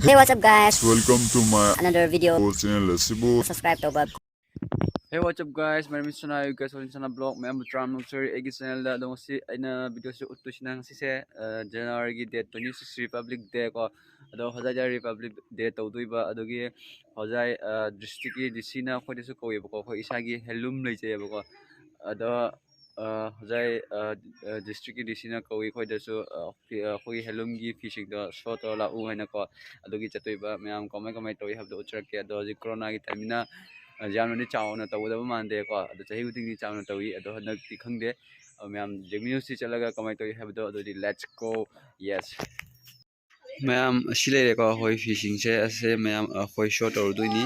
Hey, what's up, guys? Welcome to my Another video. channel Sibu. Subscribe to Bob. Hey, what's up guys? My name is Sunay. You guys watching Sana Vlog. I'm Tram Sorry, Egg channel da dong si aina video si utto sinang si se January gi date 26 Republic Day ko ado hojai Republic Day tawdui ba adogi hojai district gi DC na khoi su kowe ko khoi isa gi helum lei je ba ko ado hojai district gi DC na kowe khoi da su khoi helum gi fishing da so to la u haina ko adogi chatoi ba myam komai komai toi hab do uchrak ke ado ji corona gi time na ꯌꯥꯝꯅꯗꯤ ꯆꯥꯎꯅ ꯇꯧꯒꯗꯕ ꯃꯥꯟꯗꯦꯀꯣ ꯑꯗꯣ ꯆꯍꯤ ꯈꯨꯗꯤꯡꯒꯤ ꯆꯥꯎꯅ ꯇꯧꯏ ꯑꯗꯣ ꯍꯟꯗꯛꯇꯤ ꯈꯪꯗꯦ ꯃꯌꯥꯝ ꯖꯦꯛꯃꯤꯅ꯭ꯌꯨꯁꯇꯤ ꯆꯠꯂꯒ ꯀꯃꯥꯏꯅ ꯇꯧꯏ ꯍꯥꯏꯕꯗꯣ ꯑꯗꯨꯗꯤ ꯂꯦꯠꯁ ꯒꯣ ꯌꯦꯁ ꯃꯌꯥꯝ ꯑꯁꯤ ꯂꯩꯔꯦꯀꯣ ꯑꯩꯈꯣꯏ ꯐꯤꯁꯤꯡꯁꯦ ꯑꯁꯦ ꯃꯌꯥꯝ ꯑꯩꯈꯣꯏ ꯁꯣ ꯇꯧꯔꯗꯣꯏꯅꯤ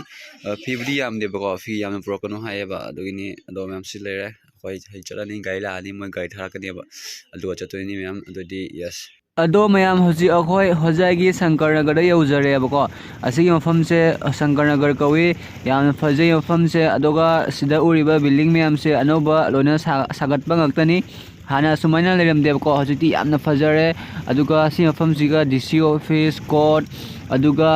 ꯐꯤꯕꯨꯗꯤ ꯌꯥꯝꯗꯦꯕꯀꯣ ꯐꯤ ꯌꯥꯝꯅ ꯄꯨꯔꯛꯀꯅꯨ ꯍꯥꯏꯌꯦꯕ ꯑꯗꯨꯒꯤꯅꯤ ꯑꯗꯣ ꯃꯌꯥꯝ ꯁꯤ ꯂꯩꯔꯦ ꯑꯩꯈꯣꯏ ꯆꯠꯂꯅꯤ ꯒꯥꯔꯤ ꯂꯥꯛꯑꯅꯤ ꯃꯣꯏ ꯒꯥꯔꯤ ꯊꯥꯔꯛꯀꯅꯦꯕ ꯑꯗꯨꯒ ꯆꯠꯇꯣꯏꯅꯤ ꯃꯌꯥꯝ ꯑꯗꯨꯗꯤ ꯌꯦꯁ ꯑꯗꯣ ꯃꯌꯥꯝ ꯍꯧꯖꯤꯛ ꯑꯩꯈꯣꯏ ꯍꯣꯖꯥꯏꯒꯤ ꯁꯪꯀꯔꯅꯒꯔꯗ ꯌꯧꯖꯔꯦꯕꯀꯣ ꯑꯁꯤꯒꯤ ꯃꯐꯝꯁꯦ ꯁꯪꯀꯔꯅꯒꯔ ꯀꯧꯏ ꯌꯥꯝꯅ ꯐꯖꯩ ꯃꯐꯝꯁꯦ ꯑꯗꯨꯒ ꯁꯤꯗ ꯎꯔꯤꯕ ꯕꯤꯜꯗꯤꯡ ꯃꯌꯥꯝꯁꯦ ꯑꯅꯧꯕ ꯂꯣꯏꯅ ꯁꯥꯒꯠꯄ ꯉꯥꯛꯇꯅꯤ ꯍꯥꯟꯅ ꯁꯨꯃꯥꯏꯅ ꯂꯩꯔꯝꯗꯦꯕꯀꯣ ꯍꯧꯖꯤꯛꯇꯤ ꯌꯥꯝꯅ ꯐꯖꯔꯦ ꯑꯗꯨꯒ ꯁꯤ ꯃꯐꯝꯁꯤꯒ DC ꯑꯣꯐꯤꯁ ꯀꯣꯔꯠ ꯑꯗꯨꯒ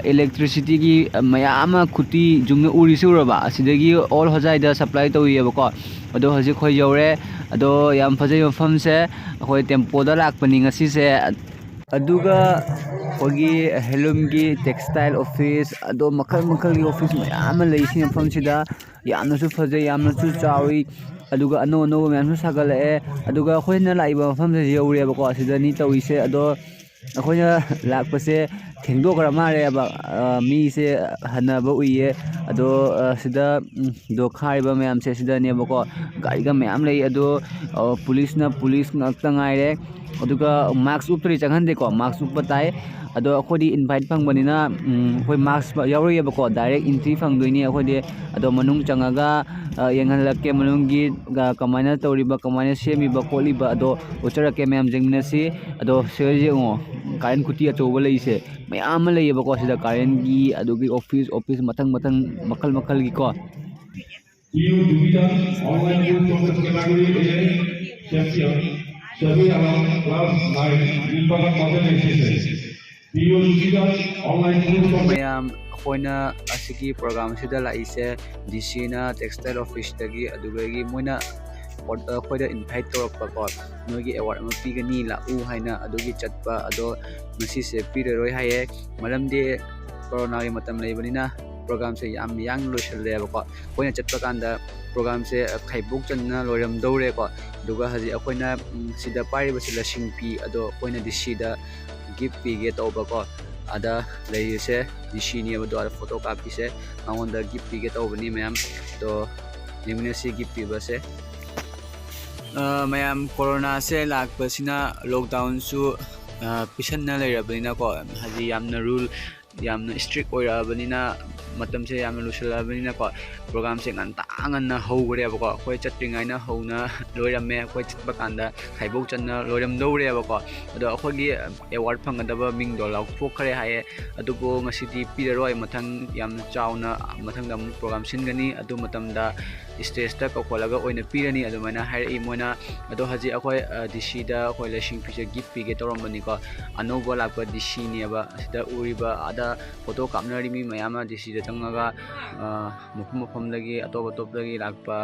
ꯏꯂꯦꯛꯇ꯭ꯔꯤꯁꯤꯇꯤꯒꯤ ꯃꯌꯥꯝ ꯑꯃ ꯈꯨꯠꯇꯤ ꯆꯨꯝꯅ ꯎꯔꯤꯁꯤ ꯎꯔꯕ ꯑꯁꯤꯗꯒꯤ ꯑꯣꯜ ꯍꯣꯖꯥꯏꯗ ꯁꯄ꯭ꯂꯥꯏ ꯇꯧꯏꯌꯦꯕꯀꯣ ꯑꯗꯣ ꯍꯧꯖꯤꯛ ꯑꯩꯈꯣꯏ ꯌꯧꯔꯦ ꯑꯗꯣ ꯌꯥꯝ ꯐꯖꯩ ꯃꯐꯝꯁꯦ ꯑꯩꯈꯣꯏ ꯇꯦꯝꯄꯣꯗ ꯂꯥꯛꯄꯅꯤ ꯉꯁꯤꯁꯦ ꯑꯗꯨꯒ ꯑꯩꯈꯣꯏꯒꯤ ꯍꯦꯟꯂꯨꯝꯒꯤ ꯇꯦꯛꯁꯇꯥꯏꯜ ꯑꯣꯐꯤꯁ ꯑꯗꯣ ꯃꯈꯜ ꯃꯈꯜꯒꯤ ꯑꯣꯐꯤꯁ ꯃꯌꯥꯝ ꯑꯃ ꯂꯩ ꯁꯤ ꯃꯐꯝꯁꯤꯗ ꯌꯥꯝꯅꯁꯨ ꯐꯖꯩ ꯌꯥꯝꯅꯁꯨ ꯆꯥꯎꯏ ꯑꯗꯨꯒ ꯑꯅꯧ ꯑꯅꯧꯕ ꯃꯌꯥꯝꯁꯨ ꯁꯥꯒꯠꯂꯛꯑꯦ ꯑꯗꯨꯒ ꯑꯩꯈꯣꯏꯅ ꯂꯥꯛꯏꯕ ꯃꯐꯝꯁꯦ ꯌꯧꯔꯦꯕꯀꯣ ꯑꯁꯤꯗꯅꯤ ꯇꯧꯔꯤꯁꯦ ꯑꯗꯣ ꯑꯩꯈꯣꯏꯅ ꯂꯥꯛꯄꯁꯦ ꯊꯦꯡꯗꯣꯛꯈ꯭ꯔ ꯃꯥꯜꯂꯦꯕ ꯃꯤꯁꯦ ꯍꯟꯅꯕ ꯎꯏꯌꯦ ꯑꯗꯣ ꯁꯤꯗ ꯈꯥꯔꯤꯕ ꯃꯌꯥꯝꯁꯦ ꯁꯤꯗꯅꯦꯕꯀꯣ ꯒꯥꯔꯤꯒ ꯃꯌꯥꯝ ꯂꯩ ꯑꯗꯣ ꯄꯨꯂꯤꯁꯅ ꯄꯨꯂꯤꯁ ꯉꯥꯛꯇ ꯉꯥꯏꯔꯦ ꯑꯗꯨꯒ ꯃꯥꯛꯁ ꯎꯞꯇ꯭ꯔꯗꯤ ꯆꯪꯍꯟꯗꯦꯀꯣ ꯃꯥꯛꯁ ꯎꯞꯄ ꯇꯥꯏ ꯑꯗꯣ ꯑꯩꯈꯣꯏꯗꯤ ꯏꯟꯚꯥꯏꯠ ꯐꯪꯕꯅꯤꯅ ꯑꯩꯈꯣꯏ ꯃꯥꯛꯁ ꯌꯥꯎꯔꯛꯑꯦꯕꯀꯣ ꯗꯥꯏꯔꯦꯛ ꯏꯟꯇ꯭ꯔꯤ ꯐꯪꯗꯣꯏꯅꯤ ꯑꯩꯈꯣꯏꯗꯤ ꯑꯗꯣ ꯃꯅꯨꯡ ꯆꯪꯉꯒ ꯌꯦꯡꯍꯜꯂꯛꯀꯦ ꯃꯅꯨꯡꯒꯤ ꯀꯃꯥꯏꯅ ꯇꯧꯔꯤꯕ ꯀꯃꯥꯏꯅ ꯁꯦꯝꯃꯤꯕ ꯈꯣꯠꯂꯤꯕ ꯑꯗꯣ ꯎꯠꯆꯔꯛꯀꯦ ꯃꯌꯥꯝ ꯌꯦꯡꯃꯤꯟꯅꯁꯤ ꯑꯗꯣ ꯁꯤꯗ ꯌꯦꯡꯉꯣ ꯀꯥꯔꯦꯟ ꯈꯨꯇꯤ ꯑꯆꯧꯕ ꯂꯩꯔꯤꯁꯦ ꯃꯌꯥꯝ ꯑꯃ ꯂꯩꯌꯦꯕꯀꯣ ꯁꯤꯗ ꯀꯥꯔꯦꯟꯒꯤ ꯑꯗꯨꯒꯤ ꯑꯣꯐꯤꯁ ꯃꯊꯪ ꯃꯊꯪ मखल मखल की को मैम अखोना असिकी प्रोग्राम सिदा लाइसे DC ना टेक्सटाइल ऑफिस तगी अदुगगी मोना अखोदा इनवाइट तौरपको नोगी अवार्ड अमा पीगनी लाउ हाइना अदुगी चटपा अदो मसी से पीररोय हाये मरमदे कोरोना के मतम लेबनिना प्रोग्राम से यांग लोइसलेबको कोइना चटपा कांदा प्रोग्राम से खाइबुक चन्ना लोइरम दौरेको दुगा हजि अखोइना सिदा पारिबसि लसिंग पी अदो कोइना DC दा gift पीगे तौबको ada leise DC ni abdo ada foto copy se mangon da gift pige to bani mayam to nimne si gift piba se mayam corona se lak pasina lockdown su pisan na leirabani na ko haji yamna rule yamna strict oirabani na matam se yamna lusalabani na ko program se ngan tangan na hogre ba ko khoi chatringai na hona loirame khoi chatba kanda khaibok channa loiram dore ba ko ado khogi award phangadaba ming do lauk thokkhare haye adubo ngasidi piraroi mathang yam chauna mathang dam program singani adu matam da stage ta ko kholaga oina pirani adu mana hairi moina ado haji akhoi DC da khoi lashing pise gift pige torambani ko anoba lakpa DC ni aba sida uriba ada photo kapnari mi mayama DC da changaga mufum lagi atop lagi lakpa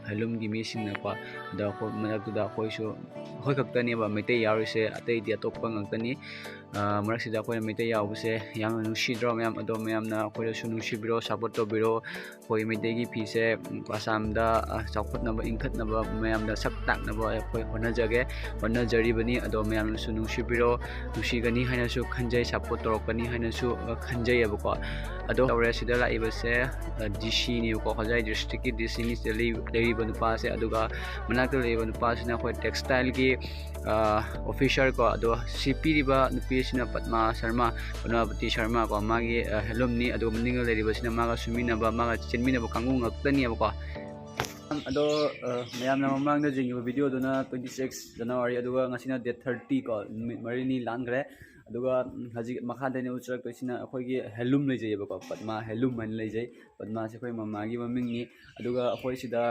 halum gi mi singna ko da ko manak da khoi su khoi kaktani ba mete yarise atei dia toppa ngakani marak sida khoi mete yawuse yam nushi dro mayam ado mayam na khoi su nushi biro support to biro khoi mete gi phise asam da chakpat na ba inkhat na ba mayam da sak tak na ba khoi hona jari bani ado mayam su nushi biro nushi gani haina su khanjai support to kani haina su khanjai abko ado aure sida la ibase DC ni ko khajai district ki DC ni deli banu pa se aduga manak le banu pa sina khoi textile ki official ko ado CP riba nupi sina Padma Sharma Panwapati Sharma ko magi helum ni ado maninga le riba sina maga sumina ba maga chinmina ba kangung ngakdani ba ko ado mayam na mamang da jingi video do na 26 January aduga ngasina date 30 ko marini langre aduga haji makha dene uchrak toisina akhoi gi helum lei jai ba ko Padma helum man lei jai Padma se khoi mama gi maming ni aduga akhoi sida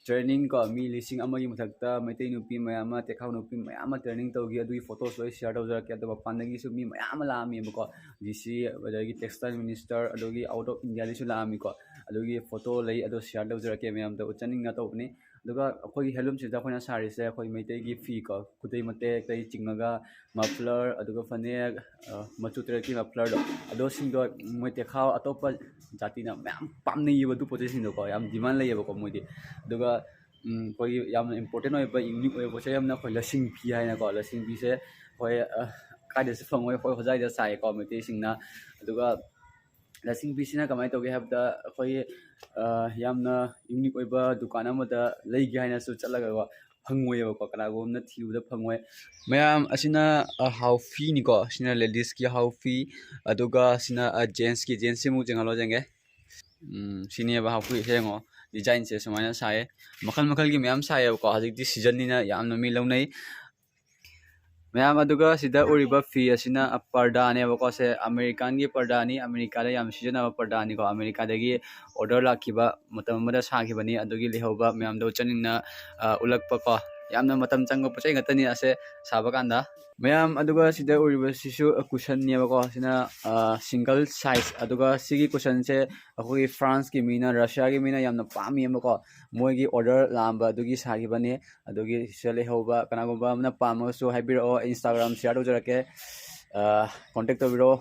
training ko mi lising amagi mathakta maitai nupi mayama tekhau nupi mayama training tawgi adui photos loi share tawjarake adu mapandagi su mi mayama laami ko DC adagi textile minister adogi out of India su laami ko adogi photo lei adu share tawjarake mayam da uchaning na tawni aduga akhoi helum sida khoina sari se akhoi maitai gi fi ko kutai mate tai chingaga muffler aduga fanek machu teraki muffler do ado singdo moi tekhau atopa jati na mayam pamni yibu position do ko yam demand lei ko moi aduga koi yam important oi ba unique oi bo yam na khoi lasing phi hai na ko lasing phi se khoi kai de se phangoi khoi hojai da sai ko mate sing na aduga lasing phi sina kamai to ge have da khoi yam na unique oi ba dukan amada lei gi hai na su chalaga ko phangoi ko kana gom na thiu da phangoi mayam asina how fee ni ko sina ladies ki how fee aduga sina gents ki gents mu jengalo jenge sini ba how fee hengo design se samana sai makal makal gi mayam sai ko haji di season ni na yam na mi launai mayam aduga sida uriba fee asina parda ne ko se American gi parda ni America da yam season na parda ni ko America da gi order lakhiba matam mada sa khibani adugi lehoba mayam do chaning na ulakpa ko yamna matam changba pachai ngatani ase saba kanda mayam aduga sida uriba sisu cushion ne ko sina single size aduga sigi cushion se akoi France ki mina Russia ki mina yamna pami ko moi gi order lamba adugi sagibani adugi sele hoba kana gomba amna pamo so haibiro Instagram share do jarake contact tabiro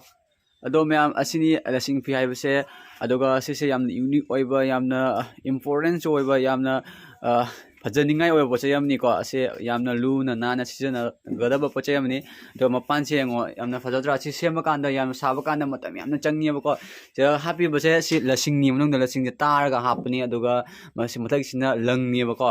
ado mayam asini lasing phi haibase aduga sise yamna unique oiba yamna important oiba yamna fajaningai oiba poche yamni ko ase yamna lu na na season gadaba poche yamni do mapan che ngo yamna fajadra chi sema kanda yamna saba kanda matam yamna changi ko je happy base si lasing ni munung da lasing de tar ga hapni aduga masi mathak sina lang ni ko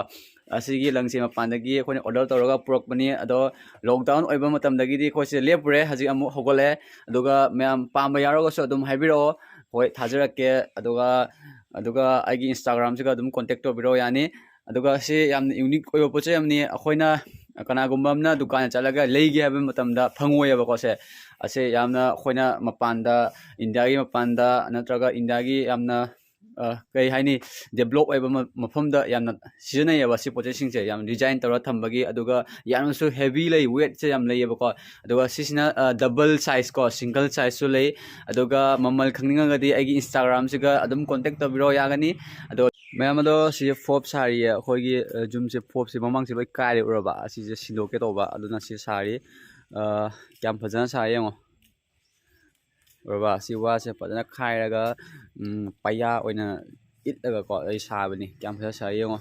asigi langse mapandagi khone order toroga purok bani ado lockdown oiba matam dagi di khose lepure haji amu hogole aduga mayam pamba yaro so adum haibiro hoi thajarake aduga agi Instagram siga adum contact to biro yani aduga si yam unique oiba poche yamni akhoina kana gumbamna dukan chalaga leigi habe matamda phangoi ba ko se ase yamna khoina mapanda India gi mapanda natraga India gi yamna kai haini develop oiba mafamda yamna season ya wasi poche sing se yam design tora thambagi aduga yam su heavy lei weight se yam lei ba ko aduga sisina double size ko single size su lei aduga mamal khangninga gadi agi Instagram siga adum contact tabiro yagani ado mayam ado si fob sari khoigi jum se fob se mamang se bai kai uraba asi je siloke toba aduna si sari kyam phajana sa yengo uraba si wa se phajana khai raga paya oina it daga ko ai sabani kyam phajana sa yengo